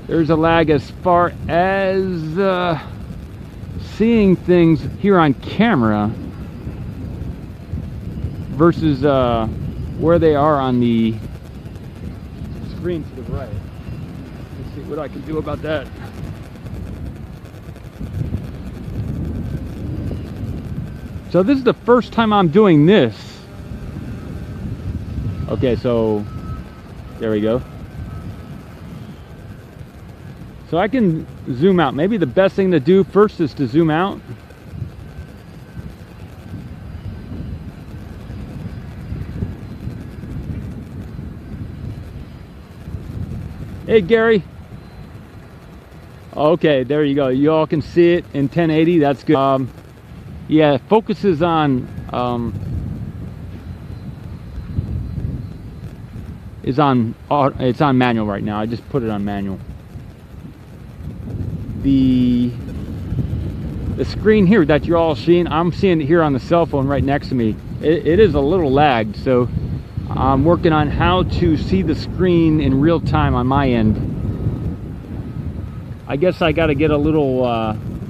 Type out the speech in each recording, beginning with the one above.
there's a lag as far as seeing things here on camera versus where they are on the screen to the right. Let's see what I can do about that. So this is the first time I'm doing this. Okay, so there we go. So I can zoom out. Maybe the best thing to do first is to zoom out. Hey Gary. Okay, there you go. You all can see it in 1080. That's good. Yeah, it focuses on it's on manual right now. I just put it on manual. The screen here that you're all seeing, I'm seeing it here on the cell phone right next to me. It is a little lagged, so I'm working on how to see the screen in real time on my end. I guess I got to get a little,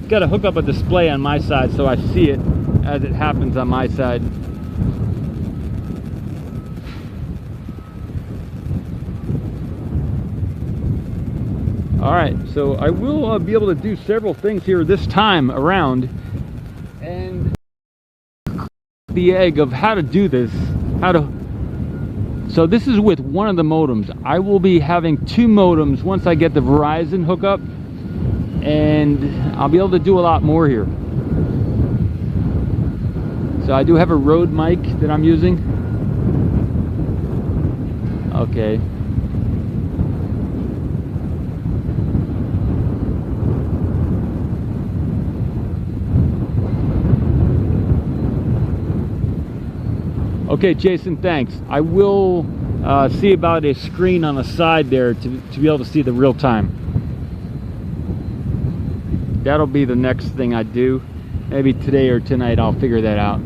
got to hook up a display on my side so I see it as it happens on my side. Alright, so I will be able to do several things here this time around, and the egg of how to do this, so this is with one of the modems. I will be having two modems once I get the Verizon hookup, and I'll be able to do a lot more here. So I do have a Rode mic that I'm using. Okay. Okay, Jason, thanks. I will see about a screen on the side there to be able to see the real time. That'll be the next thing I do. Maybe today or tonight I'll figure that out.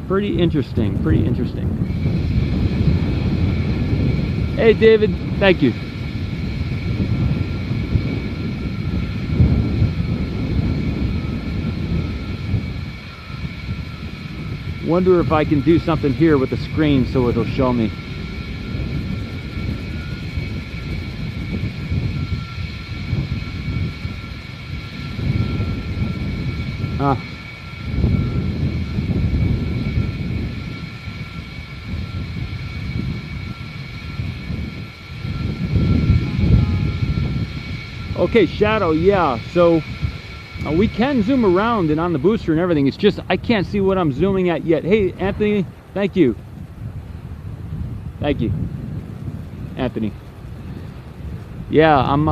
Pretty interesting, pretty interesting. Hey, David, thank you. Wonder if I can do something here with the screen so it'll show me. Okay, Shadow, yeah, so we can zoom around and on the booster and everything. It's just I can't see what I'm zooming at yet. Hey, Anthony, thank you. Thank you, Anthony. Yeah, I'm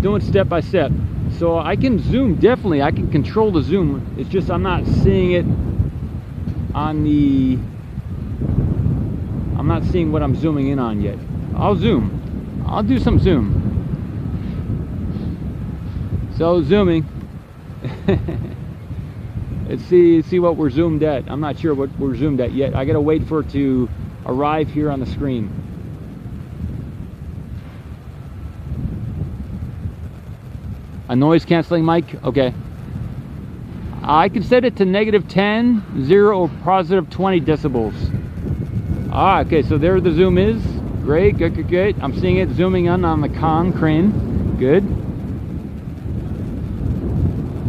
doing step by step. So I can zoom, definitely. I can control the zoom. It's just I'm not seeing it on the... I'm not seeing what I'm zooming in on yet. I'll zoom. I'll do some zoom. So zooming. Let's see what we're zoomed at. I'm not sure what we're zoomed at yet. I gotta wait for it to arrive here on the screen. A noise canceling mic? Okay. I can set it to -10, 0, or +20 decibels. Ah, okay, so there the zoom is. Great, good, good, good. I'm seeing it zooming in on the con crane. Good.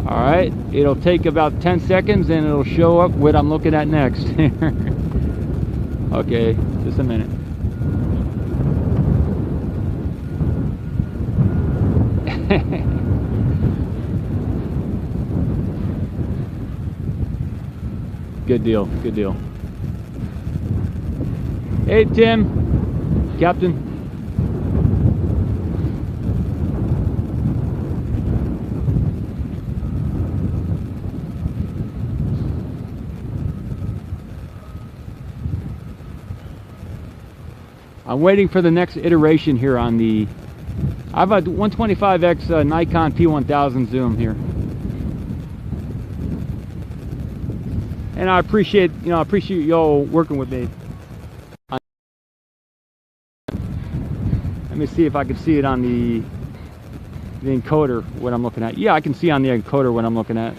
All right, it'll take about 10 seconds and it'll show up what I'm looking at next. Okay, just a minute. Good deal, good deal. Hey Tim, Captain. I'm waiting for the next iteration here on the... I have a 125x Nikon P1000 zoom here. And I appreciate, you know, y'all working with me. Let me see if I can see it on the encoder, what I'm looking at. Yeah, I can see on the encoder what I'm looking at.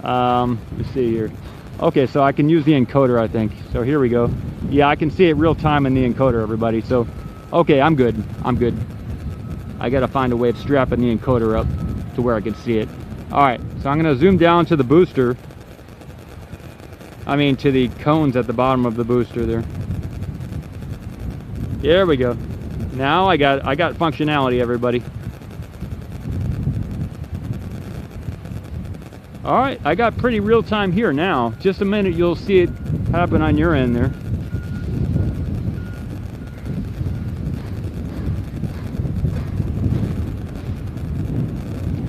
Let's see here. Okay, so I can use the encoder, I think. So here we go. Yeah, I can see it real time in the encoder, everybody. So, okay, I'm good. I'm good. I gotta find a way of strapping the encoder up to where I can see it. All right, so I'm gonna zoom down to the booster. I mean, to the cones at the bottom of the booster there. There we go. Now I got functionality, everybody. All right, I got pretty real time here now. Just a minute, you'll see it happen on your end there.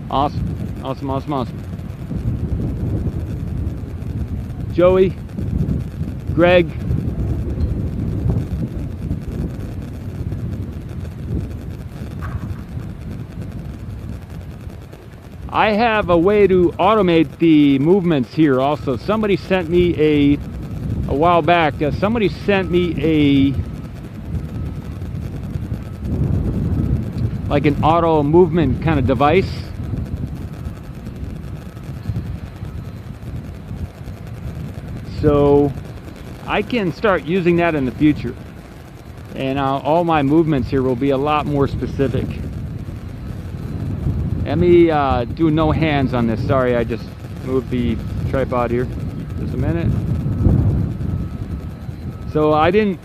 Awesome, awesome, awesome, awesome. Joey, Greg, I have a way to automate the movements here also. Somebody sent me a while back, somebody sent me like an auto movement kind of device. So I can start using that in the future. And all my movements here will be a lot more specific. Let me do no hands on this. Sorry, I just moved the tripod here. Just a minute. So I didn't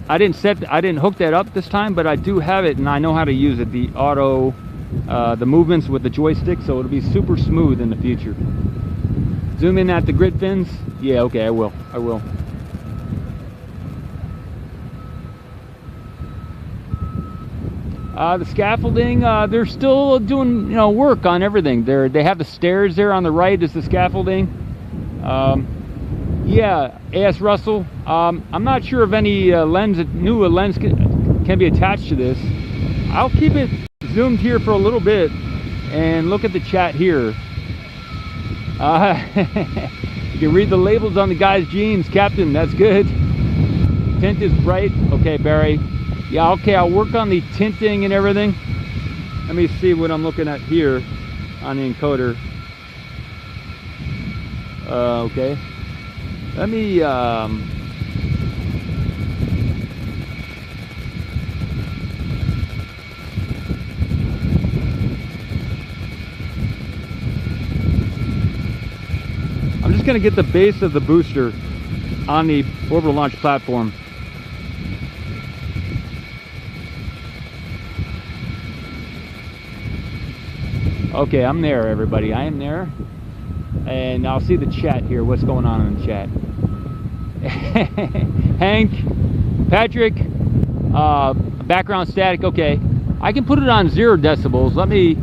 hook that up this time, but I do have it and I know how to use it. The auto, the movements with the joystick, so it'll be super smooth in the future. Zoom in at the grid fins. Yeah, okay, I will. The scaffolding, they're still doing, you know, work on everything. They have the stairs there on the right is the scaffolding. Yeah, A.S. Russell. I'm not sure if any new lens can be attached to this. I'll keep it zoomed here for a little bit and look at the chat here. You can read the labels on the guy's jeans, Captain. That's good. Tint is bright. Okay, Barry. Yeah, okay, I'll work on the tinting and everything. Let me see what I'm looking at here on the encoder. Okay. Let me, I'm just gonna get the base of the booster on the orbital launch platform. Okay, I'm there, everybody. I am there. And I'll see the chat here. What's going on in the chat? Hank, Patrick, background static. Okay, I can put it on 0 decibels. Let me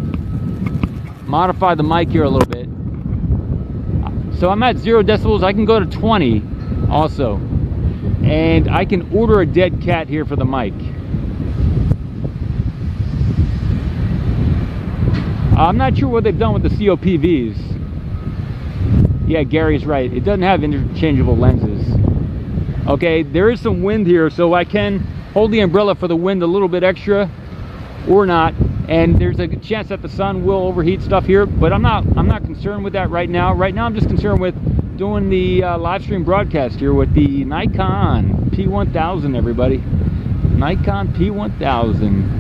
modify the mic here a little bit. So I'm at 0 decibels. I can go to 20 also. And I can order a dead cat here for the mic. I'm not sure what they've done with the COPVs. Yeah, Gary's right. It doesn't have interchangeable lenses. Okay, there is some wind here, so I can hold the umbrella for the wind a little bit extra or not. And there's a chance that the sun will overheat stuff here, but I'm not concerned with that right now. Right now I'm just concerned with doing the live stream broadcast here with the Nikon P1000, everybody. Nikon P1000.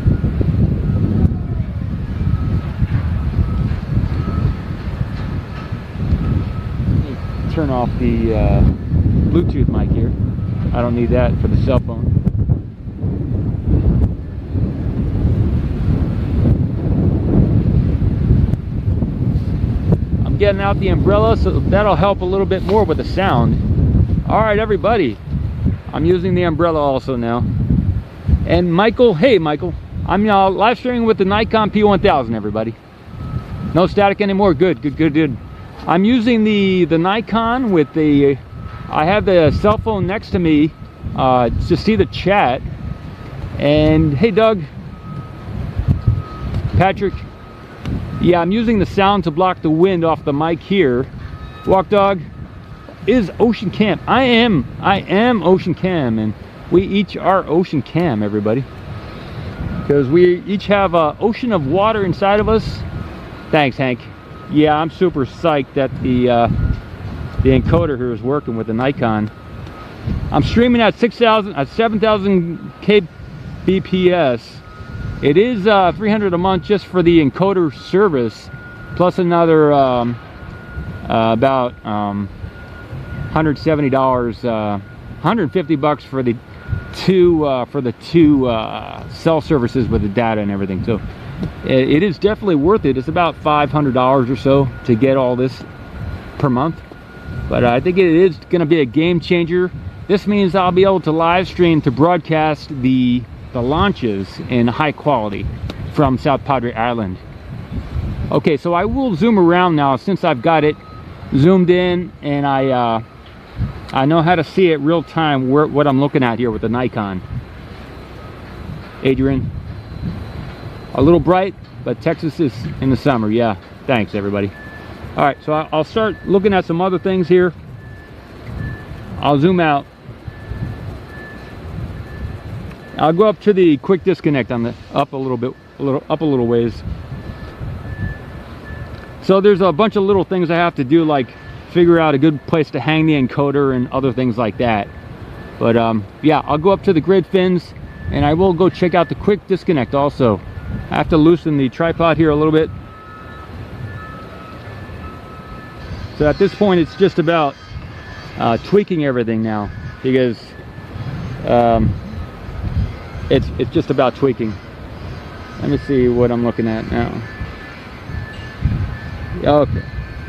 Turn off the Bluetooth mic here. I don't need that for the cell phone. I'm getting out the umbrella, so that'll help a little bit more with the sound. All right, everybody. I'm using the umbrella also now. And Michael, hey Michael, I'm live streaming with the Nikon P1000, everybody. No static anymore. Good, good, good, good. I'm using the Nikon with the, I have the cell phone next to me to see the chat. And hey Doug, Patrick, yeah, I'm using the sound to block the wind off the mic here. Walk Dog is Ocean Cam. I am Ocean Cam, and we each are Ocean Cam, everybody. because we each have an ocean of water inside of us. Thanks, Hank. Yeah, I'm super psyched that the encoder here is working with the Nikon. I'm streaming at 7,000 kbps. It is $300 a month just for the encoder service, plus another about $170, 150 bucks for the two cell services with the data and everything. So it is definitely worth it. It's about $500 or so to get all this per month, but I think it is going to be a game changer. This means I'll be able to live stream to broadcast the launches in high quality from South Padre Island. Okay, so I will zoom around now since I've got it zoomed in, and I know how to see it real time what I'm looking at here with the Nikon. Adrian, a little bright, but Texas is in the summer. Yeah, thanks everybody. All right, so I'll start looking at some other things here. I'll zoom out. I'll go up to the quick disconnect on the up a little ways. So there's a bunch of little things I have to do, like figure out a good place to hang the encoder and other things like that. But yeah, I'll go up to the grid fins and I will go check out the quick disconnect also. I have to loosen the tripod here a little bit. So at this point it's just about tweaking everything now, because it's just about tweaking. Let me see what I'm looking at now. Okay,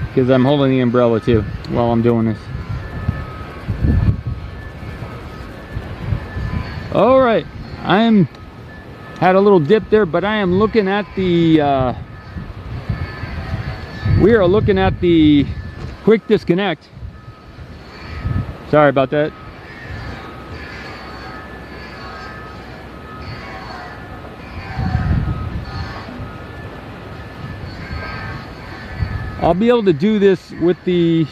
because I'm holding the umbrella too while I'm doing this. All right, had a little dip there, but I am looking at the we are looking at the quick disconnect. Sorry about that. I'll be able to do this with the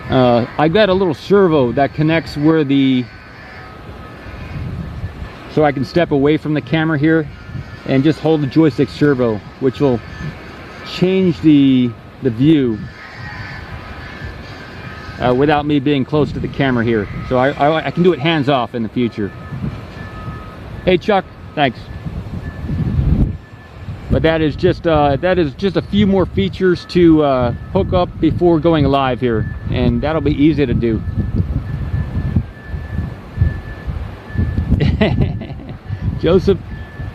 I got a little servo that connects where so I can step away from the camera here and just hold the joystick servo, which will change the view without me being close to the camera here. So I can do it hands off in the future. Hey Chuck, thanks. But that is just a few more features to hook up before going live here, and that'll be easy to do. Joseph,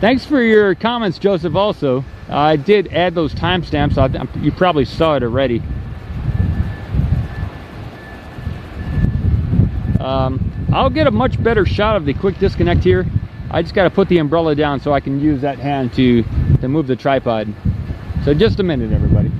thanks for your comments, Joseph. Also, I did add those timestamps. You probably saw it already. I'll get a much better shot of the quick disconnect here. I just got to put the umbrella down so I can use that hand to move the tripod. So just a minute, everybody.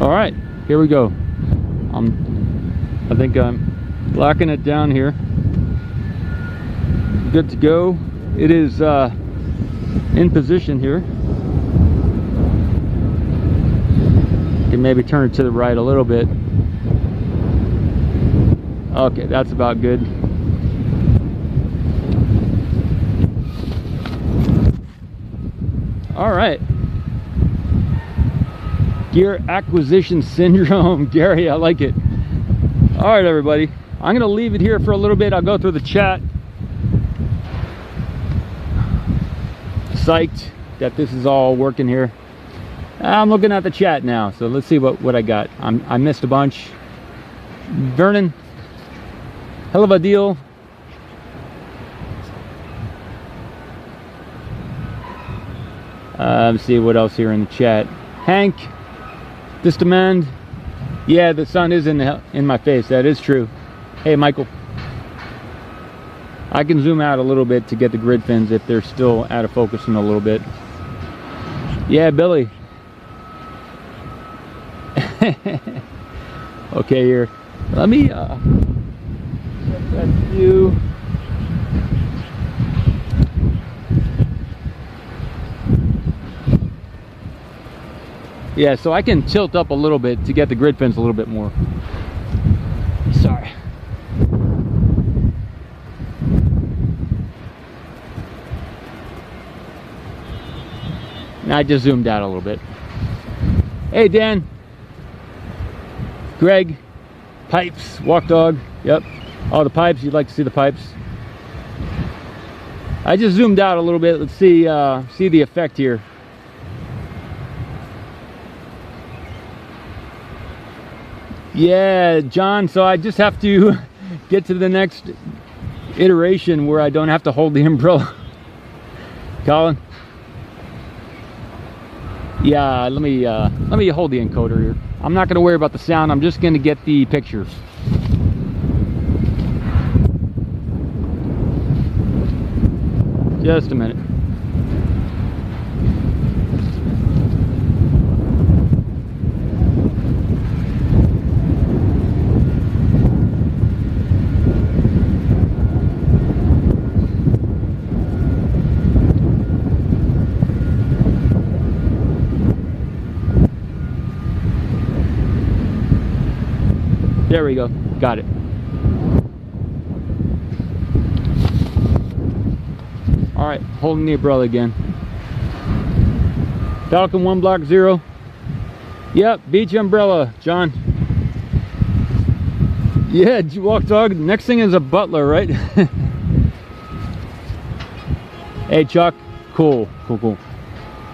All right, here we go. I think I'm locking it down here. Good to go. It is in position here. You can maybe turn it to the right a little bit. Okay, that's about good. All right. Gear acquisition syndrome. Gary, I like it. All right, everybody. I'm going to leave it here for a little bit. I'll go through the chat. Psyched that this is all working here. I'm looking at the chat now, so let's see what I got. I missed a bunch. Vernon, hell of a deal. Let's see what else here in the chat. Hank, this demand. Yeah, the sun is in my face. That is true. Hey, Michael. I can zoom out a little bit to get the grid fins if they're still out of focus in a little bit. Yeah, Billy. Okay, here. Let me check that view. Yeah, so I can tilt up a little bit to get the grid fence a little bit more. Sorry. Now I just zoomed out a little bit. Hey, Dan. Greg. Pipes. Walk dog. Yep. Oh, the pipes. You'd like to see the pipes. I just zoomed out a little bit. Let's see the effect here. Yeah, John, so I just have to get to the next iteration where I don't have to hold the umbrella. Colin? Yeah, let me hold the encoder here. I'm not going to worry about the sound. I'm just going to get the pictures. Just a minute. There we go. Got it. All right, holding the umbrella again. Falcon 1 Block 0. Yep, beach umbrella, John. Yeah, walk dog. Next thing is a butler, right? Hey, Chuck. Cool.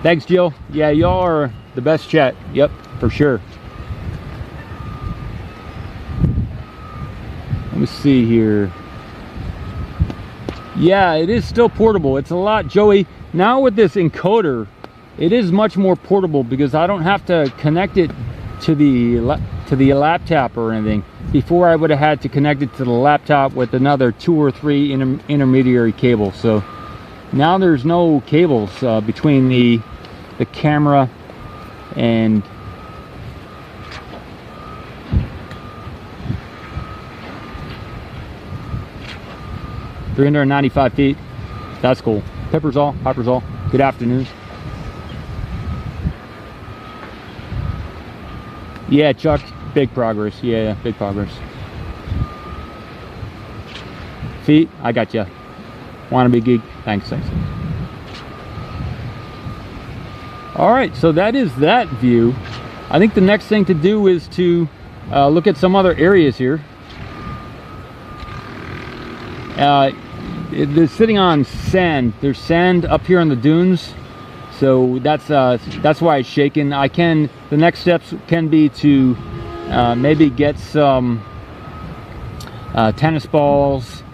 Thanks, Jill. Yeah, y'all are the best chat. Yep, for sure. Let me see here. Yeah, it is still portable. It's a lot, Joey. Now with this encoder, it is much more portable because I don't have to connect it to the laptop or anything. Before I would have had to connect it to the laptop with another 2 or 3 intermediary cables. So now there's no cables between the camera and 395 feet. That's cool. Piper's all. Good afternoon. Yeah, Chuck. Big progress. Yeah, big progress. Feet. I got you. Wanna be geek. Thanks. All right. So that is that view. I think the next thing to do is to look at some other areas here. They're sitting on sand. There's sand up here on the dunes, so that's why it's shaking. The next steps can be to maybe get some tennis balls,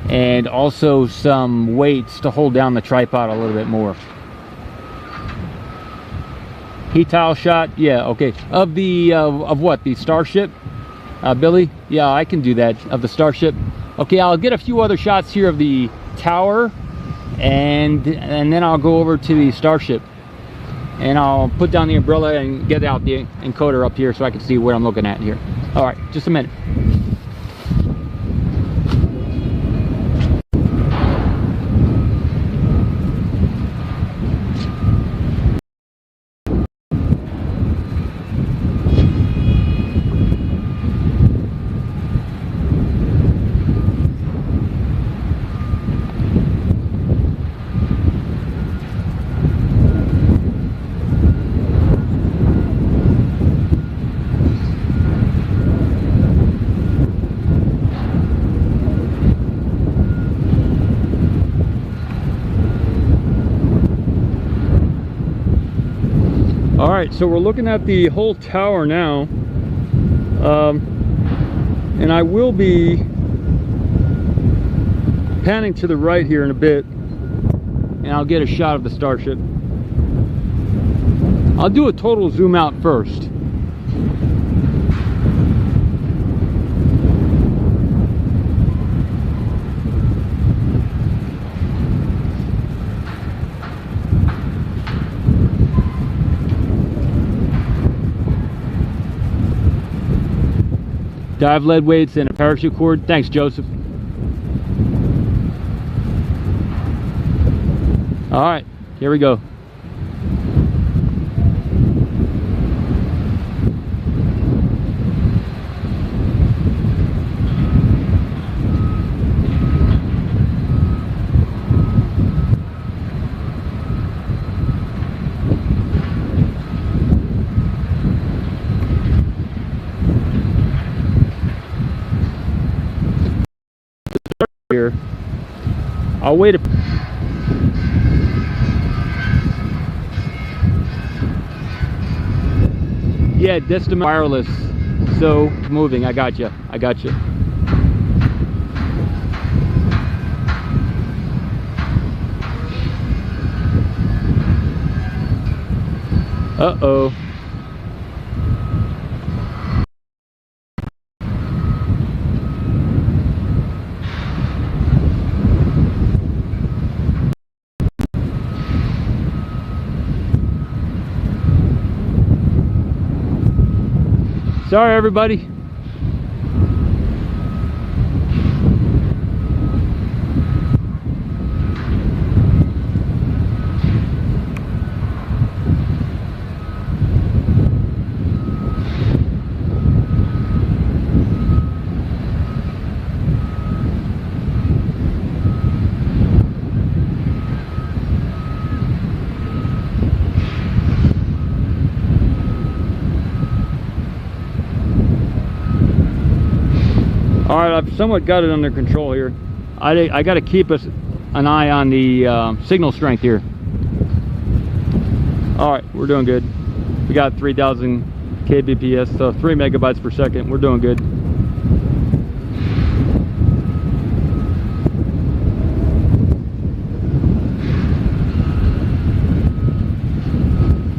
and also some weights to hold down the tripod a little bit more. Heat tile shot, yeah, okay. Of the of what? The Starship, Billy? Yeah, I can do that. Of the Starship. Okay, I'll get a few other shots here of the tower, and then I'll go over to the Starship, and I'll put down the umbrella and get out the encoder up here so I can see what I'm looking at here. All right, just a minute. All right, so we're looking at the whole tower now, and I will be panning to the right here in a bit, and I'll get a shot of the Starship. I'll do a total zoom out first. Dive lead weights and a parachute cord. Thanks, Joseph. All right, here we go. Here, I'll wait a yeah, distant wireless. So moving, I got you. Uh-oh. Sorry, everybody. All right, I've somewhat got it under control here. I got to keep an eye on the signal strength here. All right, we're doing good. We got 3,000 kbps, so 3 megabytes per second. We're doing good.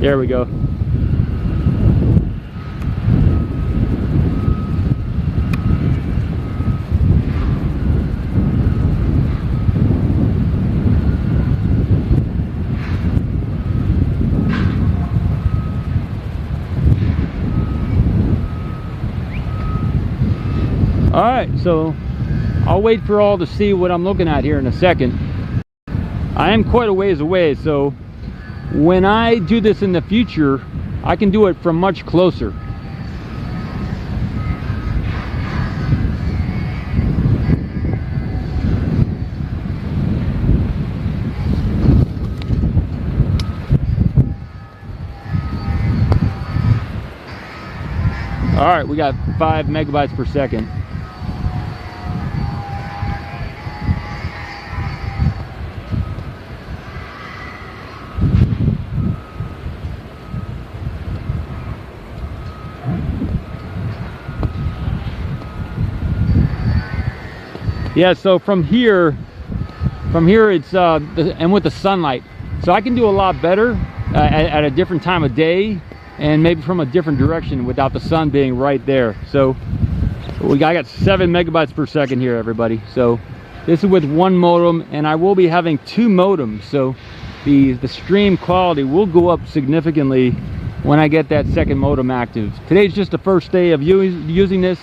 There we go. All right, so I'll wait for all to see what I'm looking at here in a second. I am quite a ways away, so when I do this in the future, I can do it from much closer. All right, we got 5 megabytes per second. Yeah, so from here it's and with the sunlight, so I can do a lot better at a different time of day and maybe from a different direction without the sun being right there. So I got 7 megabytes per second here, everybody. So this is with one modem, and I will be having 2 modems, so the stream quality will go up significantly when I get that second modem active. Today's just the first day of using this,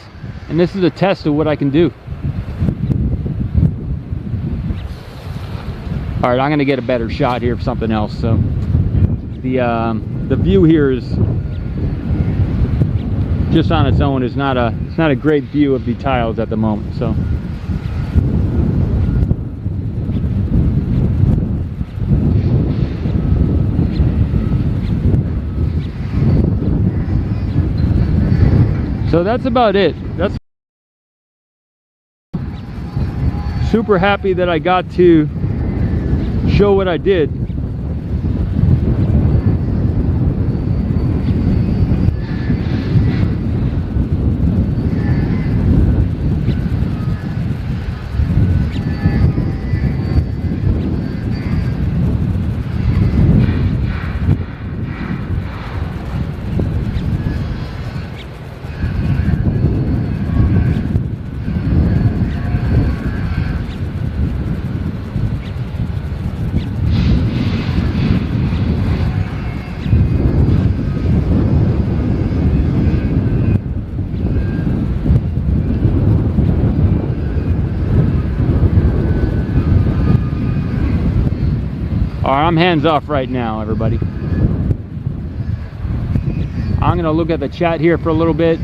and this is a test of what I can do. All right, I'm gonna get a better shot here of something else. So the view here is just on its own is not a great view of the tiles at the moment. So that's about it. That's super happy that I got to show what I did. All right, I'm hands off right now, everybody. I'm gonna look at the chat here for a little bit.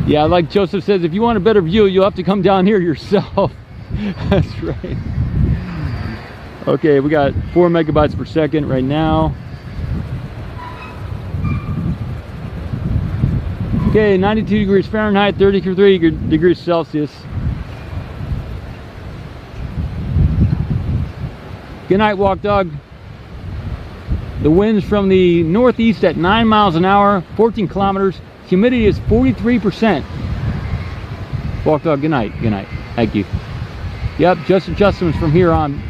Yeah, like Joseph says, if you want a better view, you'll have to come down here yourself. That's right. Okay, we got 4 megabytes per second right now. Okay, 92 degrees Fahrenheit, 33 degrees Celsius. Good night, Walk Dog. The wind's from the northeast at 9 miles an hour, 14 kilometers. Humidity is 43%. Walk Dog, good night. Good night. Thank you. Yep, just adjustments from here on,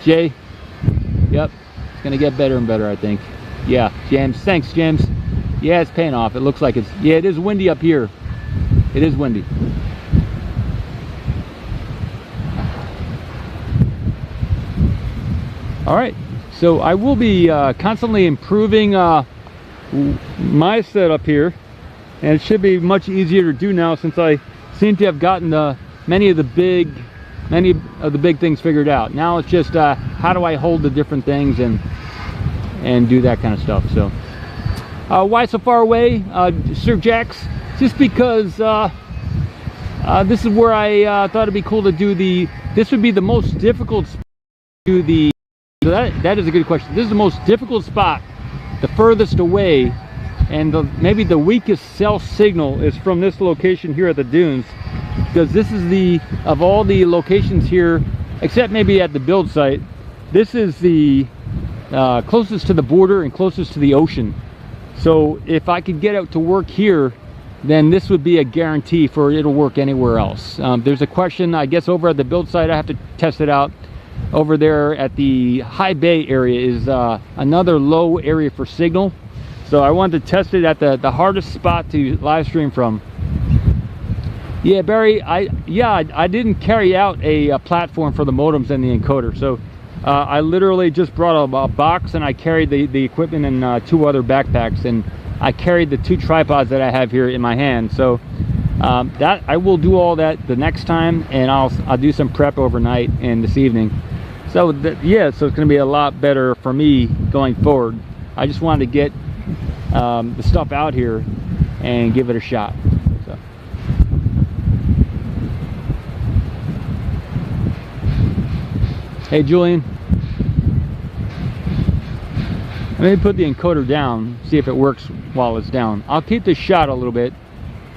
Jay. Yep, it's gonna get better and better, I think. Yeah, James. Thanks, James. Yeah, it's paying off. It looks like it's, yeah, it is windy up here. It is windy. All right, so I will be constantly improving my setup here, and it should be much easier to do now since I seem to have gotten many of the big things figured out. Now it's just how do I hold the different things and do that kind of stuff. So why so far away, Sir Jax? Just because this is where I thought it'd be cool to do this would be the most difficult spot to do the, so that is a good question. This is the most difficult spot, the furthest away, and maybe the weakest cell signal is from this location here at the dunes, because this is of all the locations here, except maybe at the build site, this is the closest to the border and closest to the ocean. So if I could get out to work here, then this would be a guarantee for it'll work anywhere else. There's a question, I guess, over at the build site. I have to test it out. Over there at the High Bay area is another low area for signal. So I wanted to test it at the hardest spot to live stream from. Yeah, Barry, I didn't carry out a platform for the modems and the encoder. So I literally just brought a box, and I carried the equipment in 2 other backpacks, and I carried the 2 tripods that I have here in my hand. So that I will do all that the next time, and I'll do some prep overnight and this evening. So yeah, so it's going to be a lot better for me going forward. I just wanted to get the stuff out here and give it a shot. So. Hey Julian, let me put the encoder down, see if it works while it's down. I'll keep this shot a little bit.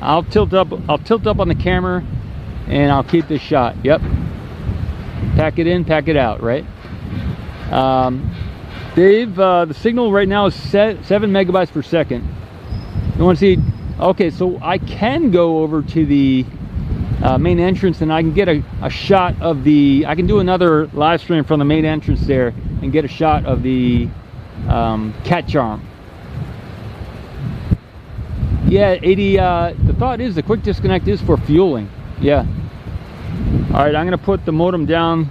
I'll tilt up on the camera, and I'll keep this shot. Yep. Pack it in, pack it out, right? Dave, the signal right now is 7 megabytes per second. You want to see? Okay, so I can go over to the main entrance, and I can get a shot of I can do another live stream from the main entrance there and get a shot of the cat charm. Yeah, 80, the thought is the quick disconnect is for fueling. Yeah. All right, I'm gonna put the modem down.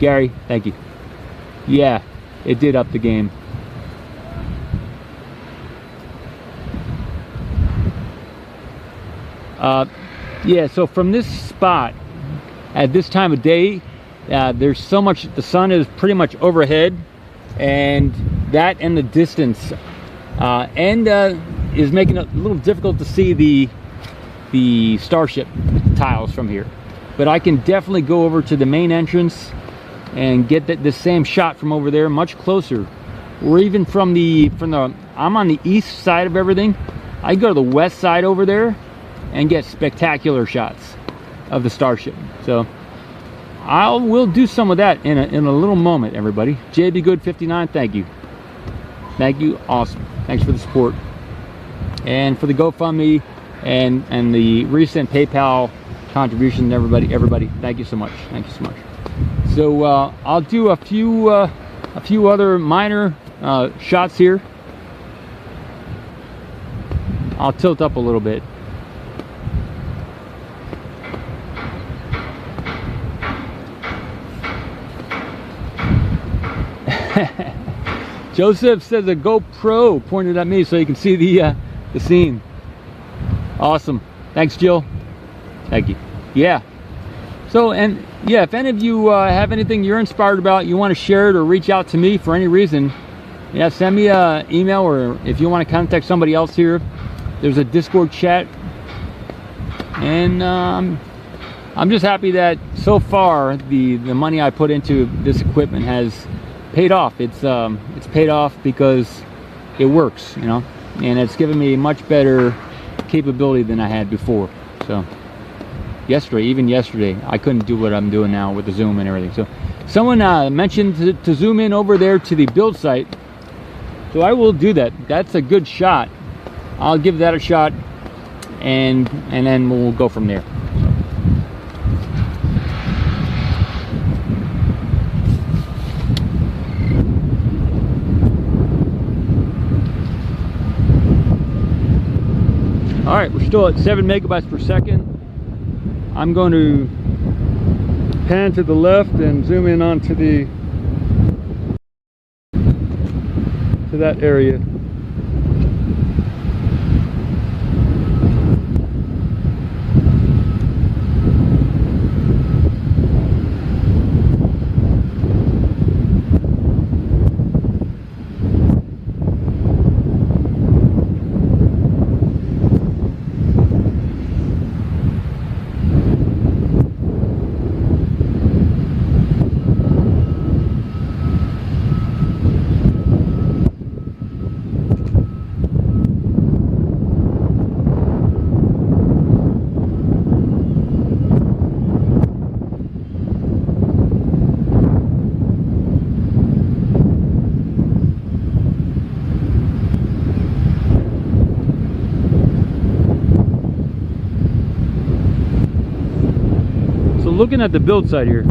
Gary, thank you. Yeah, it did up the game. Yeah, so from this spot at this time of day, there's so much, the sun is pretty much overhead, and that and the distance is making it a little difficult to see the Starship tiles from here. But I can definitely go over to the main entrance and get the same shot from over there, much closer. Or even from the I'm on the east side of everything. I go to the west side over there and get spectacular shots of the Starship. So we'll do some of that in a little moment, everybody. JB Good 59, thank you. Thank you, awesome. Thanks for the support. And for the GoFundMe and the recent PayPal contribution, everybody, thank you so much. Thank you so much. So I'll do a few other minor shots here. I'll tilt up a little bit. Joseph says a GoPro pointed at me so you can see the scene. Awesome. Thanks, Jill. Thank you. Yeah. So, and yeah, if any of you have anything you're inspired about, you want to share it or reach out to me for any reason, yeah, send me an email, or if you want to contact somebody else here, there's a Discord chat. And I'm just happy that so far the money I put into this equipment has paid off. It's paid off because it works, you know, and it's given me much better capability than I had before. So even yesterday I couldn't do what I'm doing now with the zoom and everything. So someone mentioned to zoom in over there to the build site, so I will do that. That's a good shot. I'll give that a shot, and then we'll go from there. All right, we're still at 7 megabytes per second. I'm going to pan to the left and zoom in onto that area. Looking at the build site here,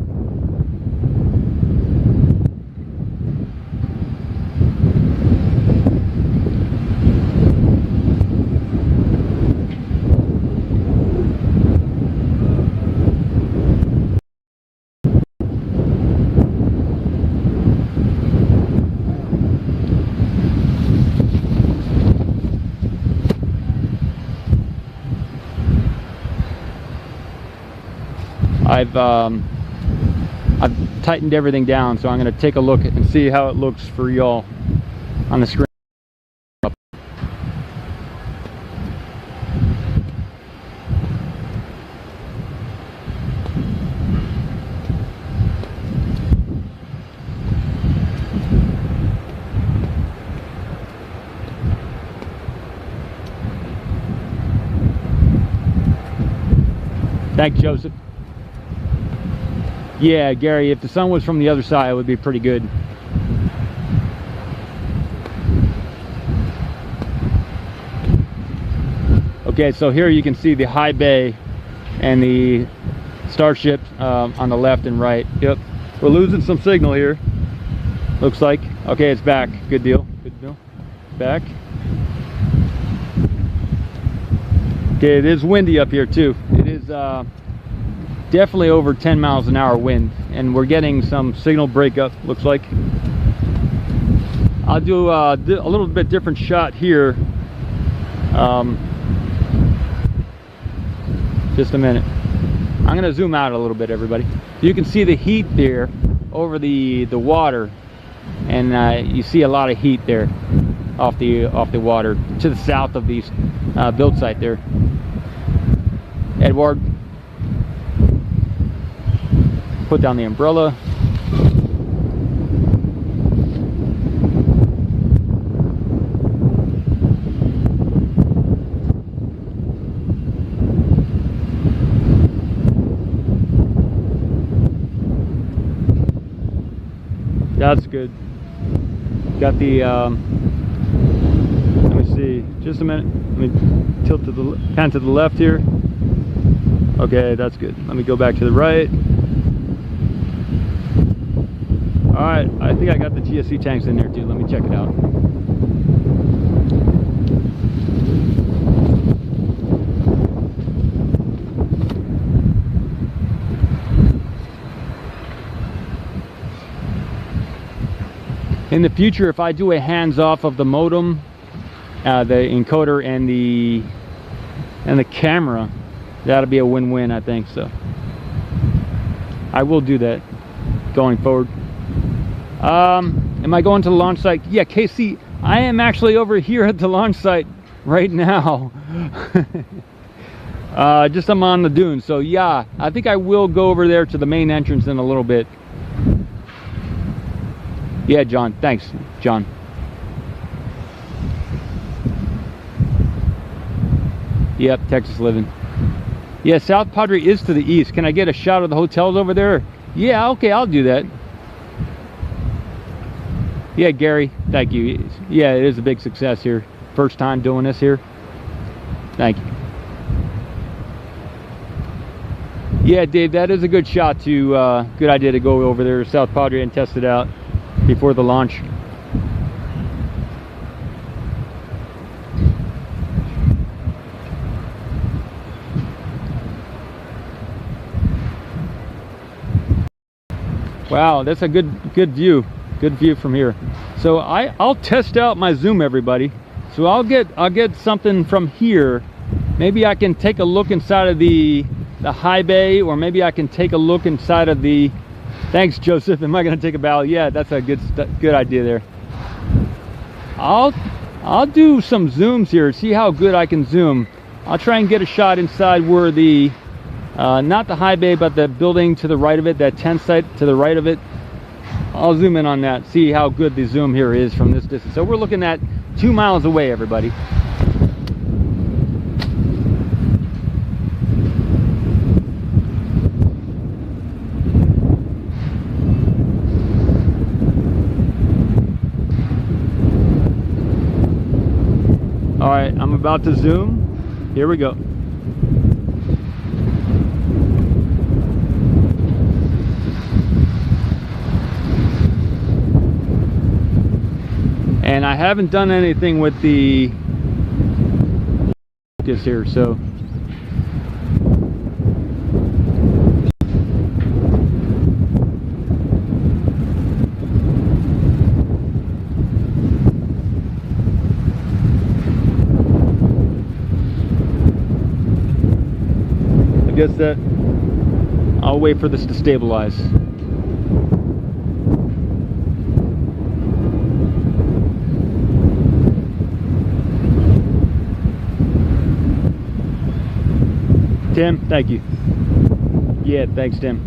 I've tightened everything down, so I'm going to take a look and see how it looks for y'all on the screen. Thanks, Joseph. Yeah, Gary, if the sun was from the other side, it would be pretty good. Okay, so here you can see the high bay and the Starship on the left and right. Yep, we're losing some signal here, looks like. Okay, it's back. Good deal. Good deal. Back. Okay, it is windy up here too. It is definitely over 10 miles an hour wind, and we're getting some signal breakup, looks like. I'll do a little bit different shot here. Just a minute. I'm gonna zoom out a little bit, everybody. You can see the heat there over the water, and you see a lot of heat there off the water to the south of the build site there. Edward, put down the umbrella. That's good. Got the let me see, just a minute. Let me tilt to the pan to the left here. Okay, that's good. Let me go back to the right. All right, I think I got the GSC tanks in there too. Let me check it out. in the future, if I do a hands-off of the modem, the encoder, and the camera, that'll be a win-win, I think. So I will do that going forward. Am I going to the launch site? Yeah, Casey, I am actually over here at the launch site right now. Just I'm on the dunes, so yeah, I think I will go over there to the main entrance in a little bit. Yeah, John, thanks, John. Yep, Texas living. Yeah, South Padre is to the east. Can I get a shot of the hotels over there? Yeah, okay, I'll do that. Yeah, Gary, thank you. Yeah, it is a big success here. First time doing this here. Thank you. Yeah, Dave, that is a good shot to, good idea to go over there to South Padre and test it out before the launch. Wow, that's a good view. Good view from here. So I'll test out my zoom, everybody. So I'll get something from here. Maybe I can take a look inside of the high bay, or maybe I can take a look inside of the. Thanks, Joseph. Am I going to take a bow? Yeah, that's a good idea there. I'll do some zooms here. See how good I can zoom. I'll try and get a shot inside where the not the high bay, but the building to the right of it, that tent site to the right of it. I'll zoom in on that, see how good the zoom here is from this distance. So we're looking at 2 miles away, everybody. All right, I'm about to zoom. Here we go. And I haven't done anything with the focus here, so I guess that I'll wait for this to stabilize. Tim, thank you. Yeah, thanks, Tim.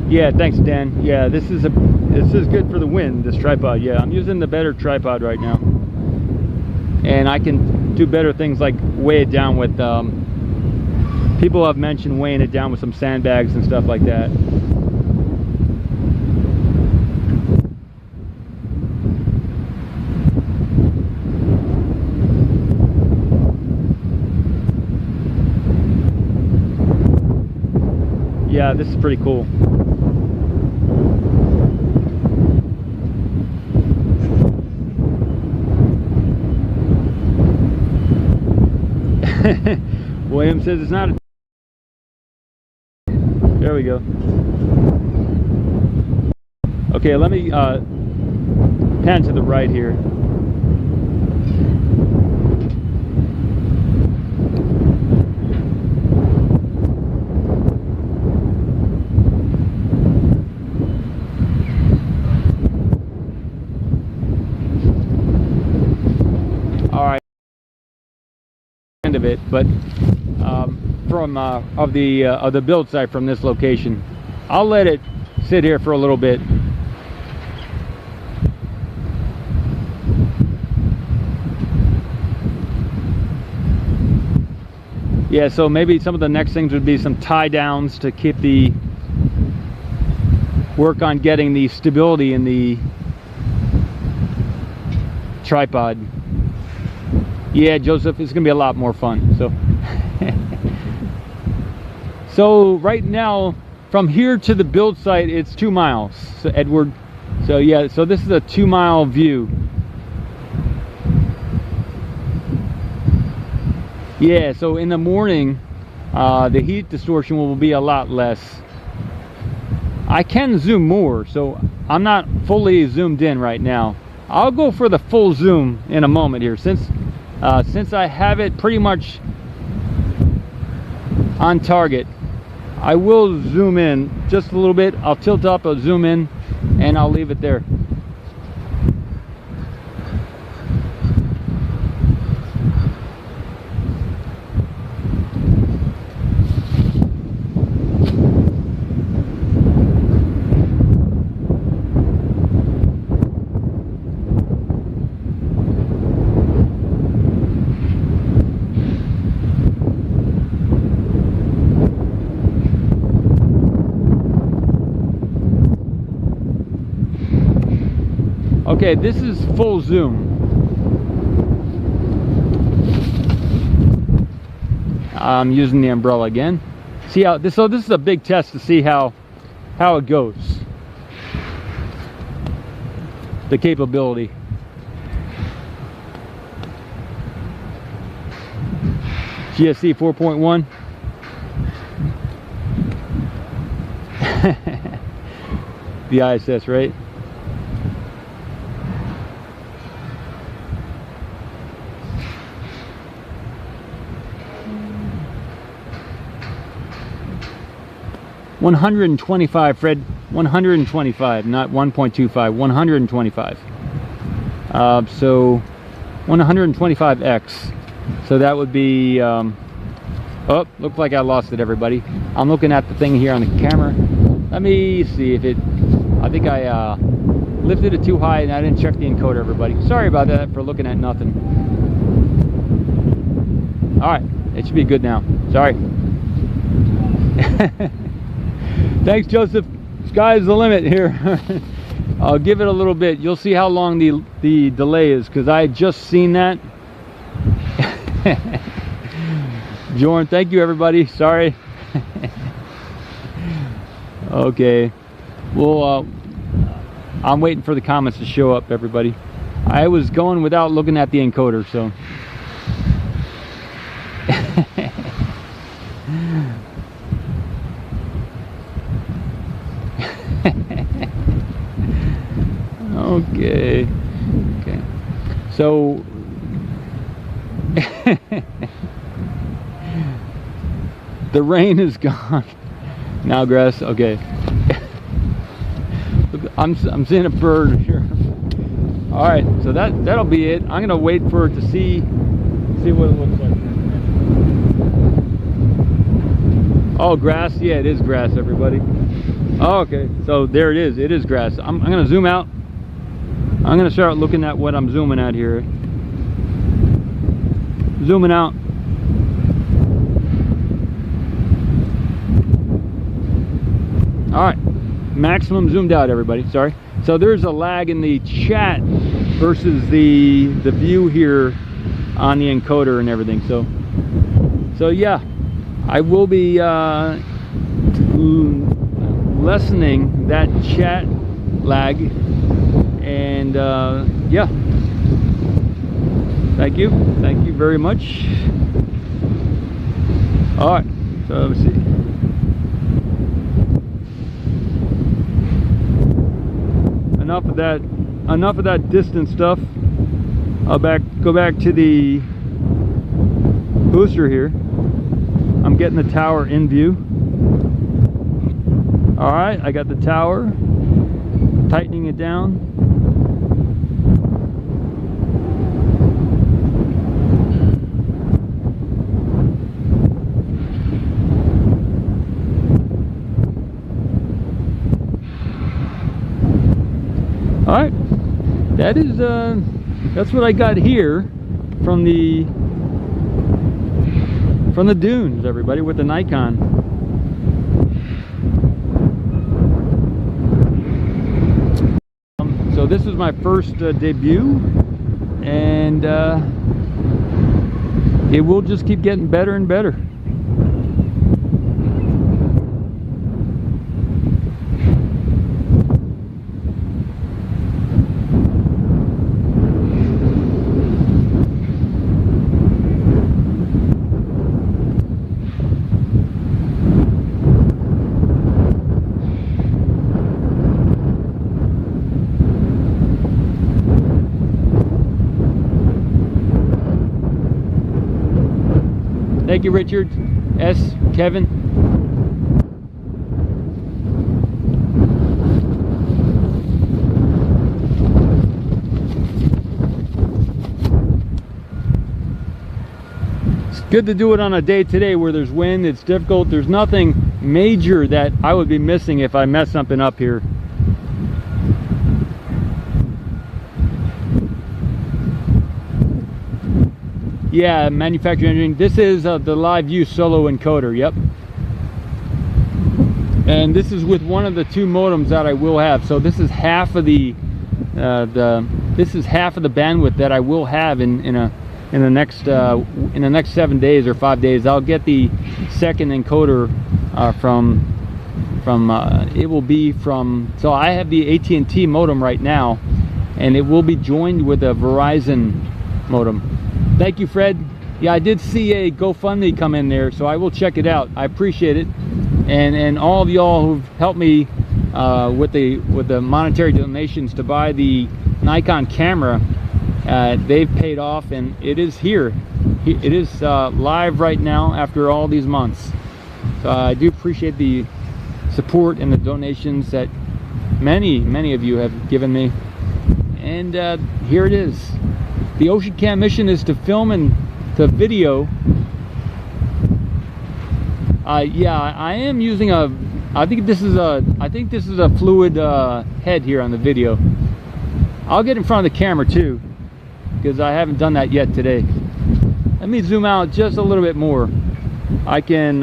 Yeah, thanks, Dan. Yeah, this is good for the wind, this tripod. Yeah, I'm using the better tripod right now, and I can do better things like weigh it down with. People have mentioned weighing it down with some sandbags and stuff like that. Yeah, this is pretty cool. William says it's not. There we go. Okay, let me pan to the right here. Of it, but from of the build site from this location. I'll let it sit here for a little bit. Yeah, so maybe some of the next things would be some tie downs to keep the work on getting the stability in the tripod. Yeah, Joseph, it's gonna be a lot more fun. So right now from here to the build site it's 2 miles. So Edward, so yeah, so this is a 2 mile view. Yeah, so in the morning the heat distortion will be a lot less. I can zoom more, so I'm not fully zoomed in right now. I'll go for the full zoom in a moment here, since I have it pretty much on target. I will zoom in just a little bit. I'll tilt up, I'll zoom in, and I'll leave it there. Okay, this is full zoom. I'm using the umbrella again. See how this? So this is a big test to see how it goes. The capability. GSC 4.1. The ISS, right? $125, Fred. 125, not 1.25. 125. So 125x. So that would be. Oh, looked like I lost it, everybody. I'm looking at the thing here on the camera. Let me see if it. I think I lifted it too high and I didn't check the encoder, everybody. Sorry about that for looking at nothing. All right, it should be good now. Sorry. Thanks, Joseph. Sky's the limit here. I'll give it a little bit. You'll see how long the delay is, because I had just seen that. Jordan, thank you, everybody. Sorry. Okay. Well, I'm waiting for the comments to show up, everybody. I was going without looking at the encoder, so. Okay. Okay. So the rain is gone. Now grass. Okay. I'm seeing a bird here. All right. So that'll be it. I'm gonna wait for it to see what it looks like. Oh, grass. Yeah, it is grass, everybody. Oh, okay. So there it is. It is grass. I'm gonna zoom out. I'm going to start looking at what I'm zooming at here. Zooming out. Alright. Maximum zoomed out, everybody. Sorry. So there's a lag in the chat versus the view here on the encoder and everything. So yeah. I will be lessening that chat lag. And yeah, thank you very much. All right, so let's see. Enough of that distance stuff. I'll go back to the booster here. I'm getting the tower in view. All right, I got the tower, tightening it down. All right, that's what I got here from the dunes, everybody, with the Nikon. So this is my first debut, and it will just keep getting better and better. Thank you, Richard. S. Kevin. It's good to do it on a day today where there's wind. It's difficult. There's nothing major that I would be missing if I mess something up here. Yeah, manufacturing engineering. This is the live U Solo Encoder. Yep. And this is with one of the two modems that I will have. So this is half of the bandwidth that I will have in the next 7 days or 5 days. I'll get the second encoder it will be from, so I have the AT&T modem right now, and it will be joined with a Verizon modem. Thank you, Fred. Yeah, I did see a GoFundMe come in there, so I will check it out. I appreciate it, and all of y'all who've helped me with the monetary donations to buy the Nikon camera. They've paid off, and it is here. It is live right now after all these months. So I do appreciate the support and the donations that many of you have given me. And here it is. The Ocean Cam mission is to film and to video. Yeah, I am using I think this is a fluid head here on the video. I'll get in front of the camera too, because I haven't done that yet today. Let me zoom out just a little bit more. I can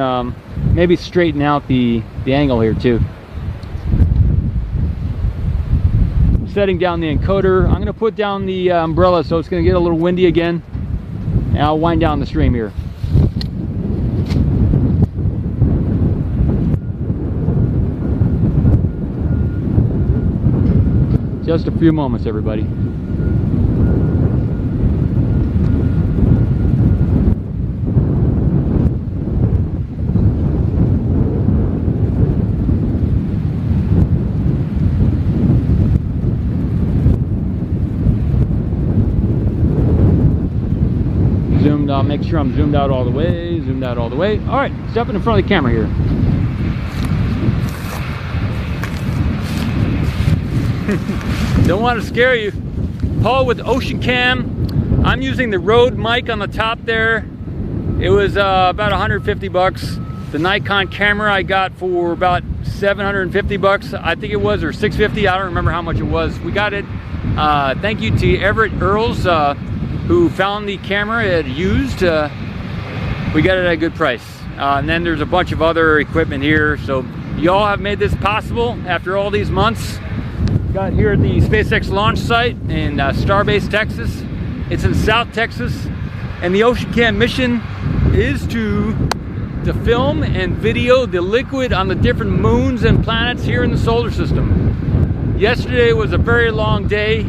maybe straighten out the angle here too. Setting down the encoder. I'm going to put down the umbrella so it's going to get a little windy again, and I'll wind down the stream here. Just a few moments, everybody. Make sure I'm zoomed out all the way, All right, stepping in front of the camera here. Don't want to scare you. Paul with Ocean Cam. I'm using the Rode mic on the top there. It was about 150 bucks. The Nikon camera I got for about 750 bucks, I think it was, or 650. I don't remember how much it was. We got it. Thank you to Everett Earls, who found the camera it used. We got it at a good price. And then there's a bunch of other equipment here. So y'all have made this possible after all these months. Got here at the SpaceX Launch Site in Starbase, Texas. It's in South Texas. And the Ocean Cam mission is to film and video the liquid on the different moons and planets here in the solar system. Yesterday was a very long day.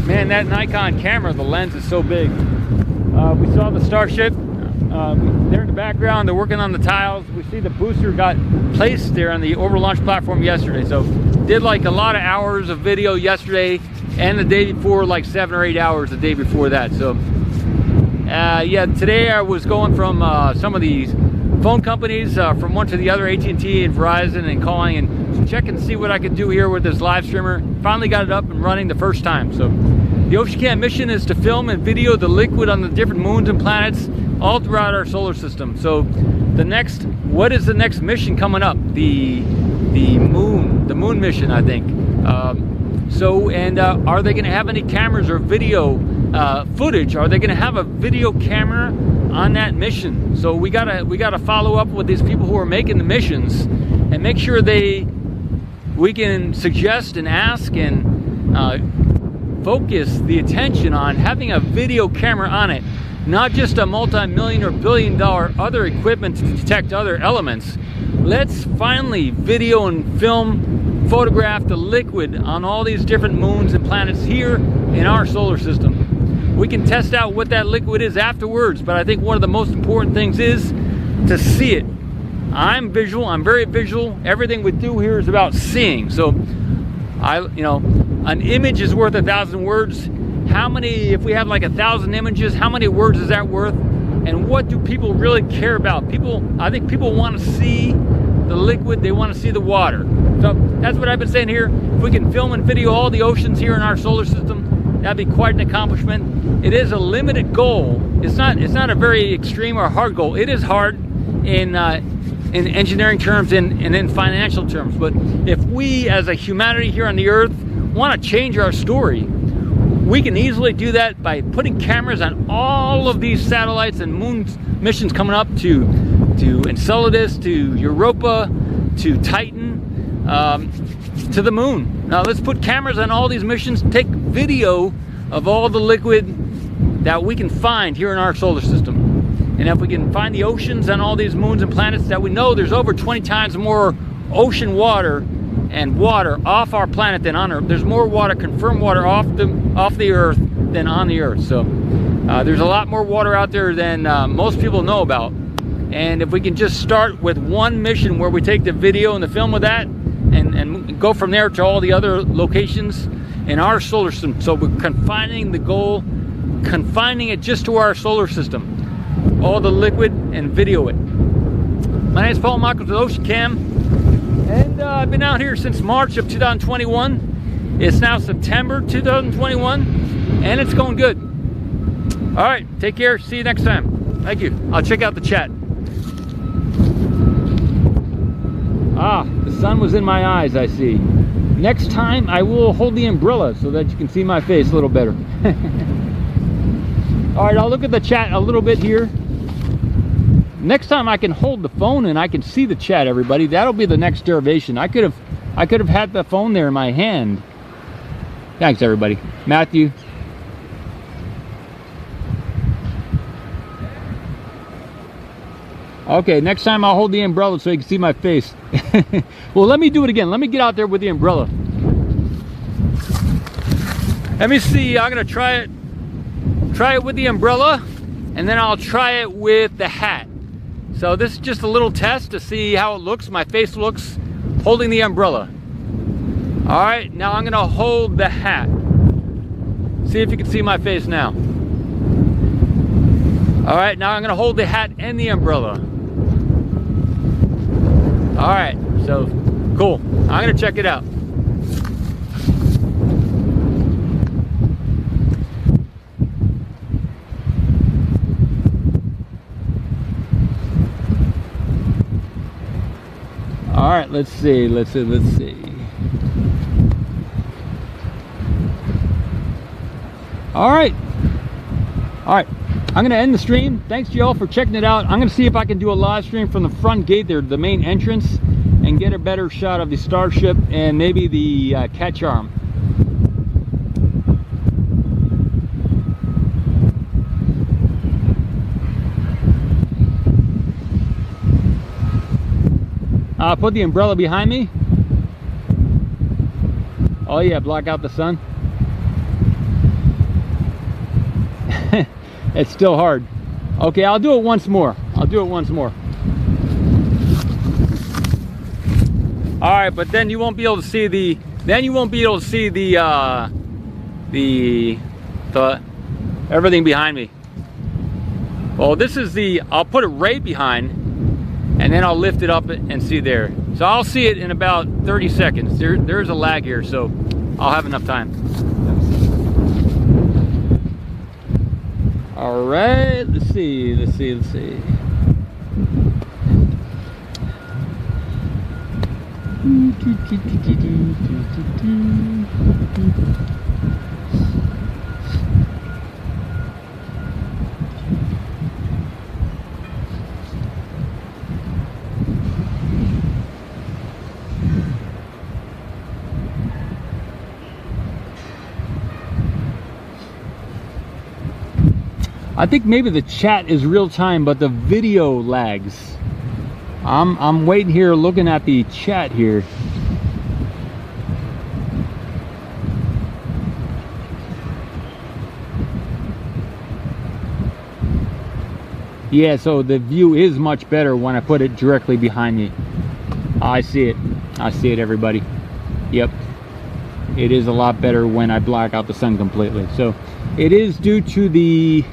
Man, that Nikon camera, the lens is so big. We saw the Starship. There in the background, they're working on the tiles. We see the booster got placed there on the orbital launch platform yesterday. So did like a lot of hours of video yesterday, and the day before, like 7 or 8 hours the day before that. So yeah, today I was going from some of these phone companies, from one to the other, AT&T and Verizon, and calling and checking to see what I could do here with this live streamer. Finally got it up and running the first time. So the Ocean Cam mission is to film and video the liquid on the different moons and planets all throughout our solar system. So what is the next mission coming up? The moon mission, I think. Are they going to have any cameras or video footage? Are they going to have a video camera on that mission? So we gotta follow up with these people who are making the missions and make sure we can suggest and ask and focus the attention on having a video camera on it, not just a multi-million or billion-dollar other equipment to detect other elements. Let's finally video and film, photograph the liquid on all these different moons and planets here in our solar system. We can test out what that liquid is afterwards, but I think one of the most important things is to see it. I'm visual, I'm very visual. Everything we do here is about seeing. So an image is worth 1,000 words. If we have like 1,000 images, how many words is that worth? and what do people really care about? I think people want to see the liquid, they want to see the water. So that's what I've been saying here. If we can film and video all the oceans here in our solar system, that'd be quite an accomplishment. It is a limited goal. It's not a very extreme or hard goal. It is hard in engineering terms and in financial terms. But if we as a humanity here on the earth want to change our story, we can easily do that by putting cameras on all of these satellites and moon missions coming up to Enceladus, to Europa, to Titan, to the moon. Now let's put cameras on all these missions, take video of all the liquid that we can find here in our solar system. And if we can find the oceans on all these moons and planets that we know there's over 20 times more ocean water and water off our planet than on Earth. There's more water, confirmed water off the Earth than on the Earth. So there's a lot more water out there than most people know about. And if we can just start with one mission where we take the video and the film of that and go from there to all the other locations in our solar system. So we're confining the goal, confining it just to our solar system. All the liquid and video it. My name is Mamakos with Ocean Cam, and I've been out here since March of 2021. It's now September 2021, and it's going good. All right, take care. See you next time. Thank you. I'll check out the chat. Ah, the sun was in my eyes, I see. Next time I will hold the umbrella so that you can see my face a little better. All right, I'll look at the chat a little bit here. Next time I can hold the phone and I can see the chat, everybody. That'll be the next derivation. I could have had the phone there in my hand. Thanks, everybody. Matthew. Okay, next time I'll hold the umbrella so you can see my face. Well, let me do it again. Let me get out there with the umbrella. Let me see. I'm gonna try it with the umbrella, and then I'll try it with the hat. So this is just a little test to see how it looks, my face looks, holding the umbrella. All right, now I'm gonna hold the hat. See if you can see my face now. All right, now I'm gonna hold the hat and the umbrella. All right, so cool. I'm gonna check it out. All right, let's see. All right. I'm gonna end the stream. Thanks y'all for checking it out. I'm gonna see if I can do a live stream from the front gate there, the main entrance, and get a better shot of the Starship and maybe the catch arm. Put the umbrella behind me. Oh yeah, block out the sun. It's still hard. Okay, I'll do it once more. All right, but then you won't be able to see the everything behind me. Well, this is I'll put it right behind, and then I'll lift it up and see there. So I'll see it in about 30 seconds. There's a lag here, so I'll have enough time. All right, let's see. I think maybe the chat is real time, but the video lags. I'm waiting here looking at the chat here. Yeah, so the view is much better when I put it directly behind me. I see it, everybody. Yep, it is a lot better when I black out the sun completely. So it is due to the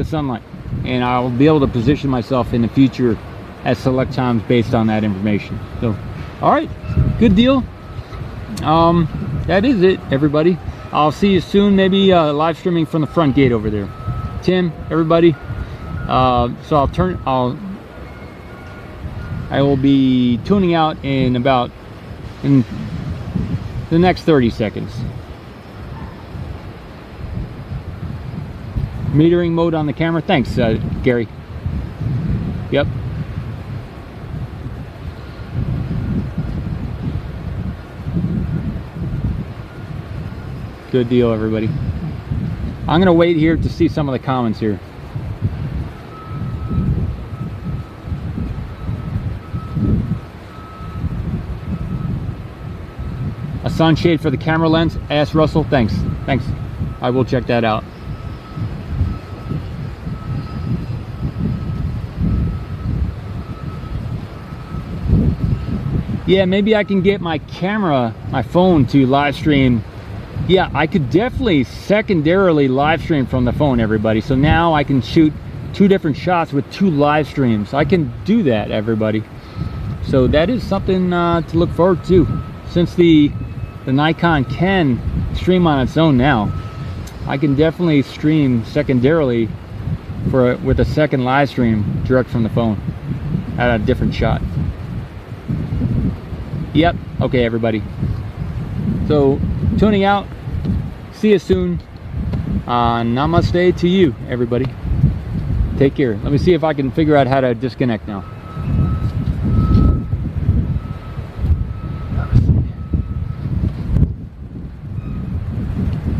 sunlight. and I'll be able to position myself in the future at select times based on that information. So, all right, good deal. That is it, everybody. I'll see you soon, maybe live streaming from the front gate over there. Tim, everybody. So I will be tuning out in the next 30 seconds. Metering mode on the camera. Thanks, Gary. Yep. Good deal, everybody. I'm gonna wait here to see some of the comments here. A sunshade for the camera lens. Ask Russell. Thanks. Thanks. I will check that out. Yeah, maybe I can get my camera, my phone, to live stream. Yeah, I could definitely secondarily live stream from the phone, everybody. So now I can shoot 2 different shots with 2 live streams. I can do that, everybody. So that is something to look forward to. Since the Nikon can stream on its own now, I can definitely stream secondarily with a second live stream direct from the phone at a different shot. Yep. Okay, everybody. So tuning out. See you soon. Namaste to you, everybody. Take care. Let me see if I can figure out how to disconnect now.